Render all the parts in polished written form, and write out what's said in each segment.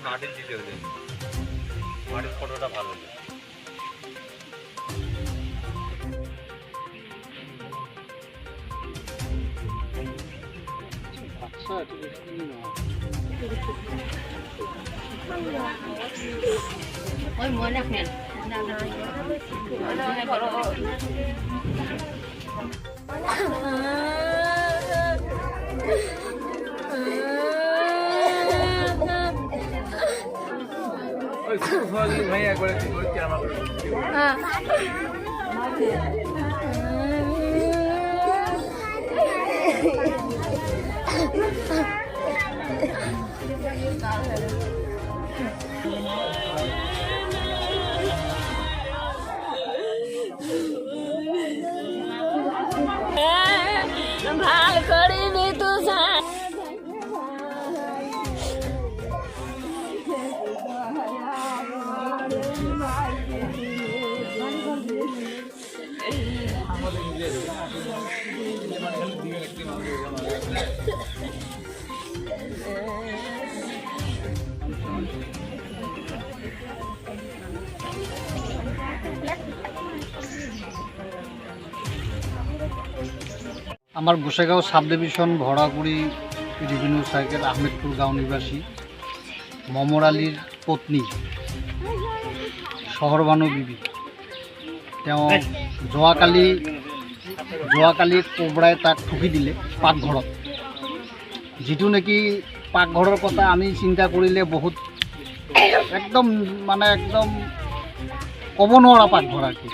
মাটির দিতে হলে মাটির ফটোটা ভালো হলে Ôi muốn đặc biệt ভাল করিবি তু আমার গোসাইগাঁও সাব ডিভিশন ভড়াগুড়ি রেভিনিউ সার্কেল আহমেদপুর গাঁও নিবাসী মমর আলীর পত্নী শহরবানু বিবি যোৱাকালি কোবৰাই তাক ঠুকি দিলে পাকঘৰত, যিটো নেকি পাকঘৰৰ কথা আমি চিন্তা কৰিলে বহুত একদম ক'ব নোৱাৰা পাকঘৰ আৰু কি।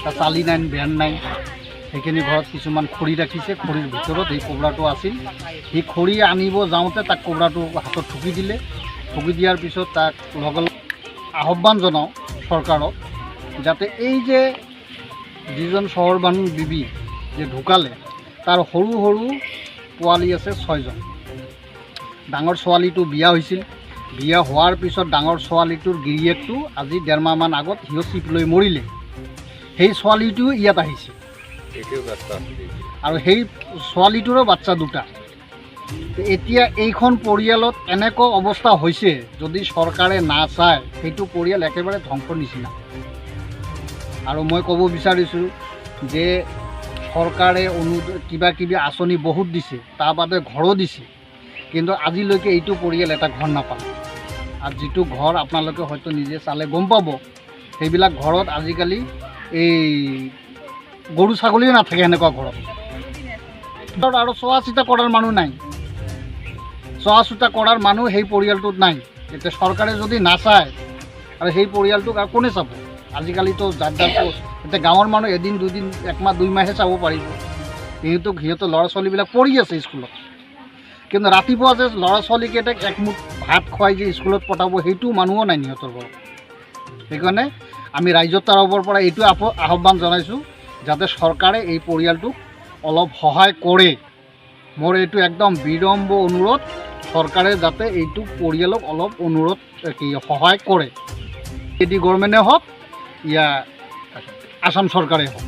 তাত চালি নাই, বেৰ নাই, সেইখিনি ঘৰত কিছুমান খৰি ৰাখিছে, খৰিৰ ভিতৰত এই কোবৰাটো আছিল। সেই খৰি আনিব যাওঁতে তাক কোবৰাটো হাতত ঠুকি দিলে। ঠুকি দিয়াৰ পিছত তাক লগে লগে আহ্বান জনাওঁ চৰকাৰক, যাতে এই যে যিজন শহৰবানু বিবি যে ঢুকালে তাৰ সৰু সৰু পোৱালি আছে 6জন। ডাঙৰ ছোৱালীটো বিয়া হৈছিল, বিয়া হোৱাৰ পিছত ডাঙৰ ছোৱালীটোৰ গিৰিয়েকটো আজি 1.5 মাহমান আগত সিও চিপ লৈ মৰিলে। সেই ছোৱালীটো ইয়াত আহিছে আৰু সেই ছোৱালীটোৰো বাচ্চা 2টা। এতিয়া এইখন পৰিয়ালত এনেকুৱা অৱস্থা হৈছে, যদি চৰকাৰে নাচায় সেইটো পৰিয়াল একেবাৰে ধ্বংসৰ নিচিনা। আৰু মই ক'ব বিচাৰিছোঁ যে চৰকাৰে কিবা কিবি আঁচনি বহুত দিছে, তাৰ বাদে ঘৰো দিছে, কিন্তু আজিলৈকে এইটো পৰিয়াল এটা ঘৰ নাপালে। আৰু যিটো ঘৰ আপোনালোকে হয়তো নিজে চালে গম পাব, সেইবিলাক ঘৰত আজিকালি এই গৰু ছাগলীও নাথাকে এনেকুৱা ঘৰত। আৰু চোৱা চিতা কৰাৰ মানুহ নাই, চোৱা চিতা কৰাৰ মানুহ সেই পৰিয়ালটোত নাই। এতিয়া চৰকাৰে যদি নাচায় আৰু সেই পৰিয়ালটোক আৰু কোনে চাব? আজিকালিতো যাৰ এতিয়া গাঁৱৰ মানুহ এদিন 2 দিন 1 মাহ 2 মাহহে চাব পাৰিব। সিহঁতৰ ল'ৰা ছোৱালীবিলাক পঢ়ি আছে স্কুলত, কিন্তু ৰাতিপুৱা যে ল'ৰা ছোৱালীকেইটাক একমুঠ ভাত খুৱাই যে স্কুলত পঠাব, সেইটো মানুহো নাই সিহঁতৰ ঘৰত। সেইকাৰণে আমি ৰাইজৰ তৰফৰ পৰা এইটো আহ্বান জনাইছোঁ, যাতে চৰকাৰে এই পৰিয়ালটোক অলপ সহায় কৰে। মোৰ এইটো একদম বিনম্ৰ অনুৰোধ, চৰকাৰে যাতে এইটো পৰিয়ালক অলপ সহায় কৰে। এটি গভৰ্ণমেণ্টে হওক ইয়া আসাম চৰকাৰে হওক।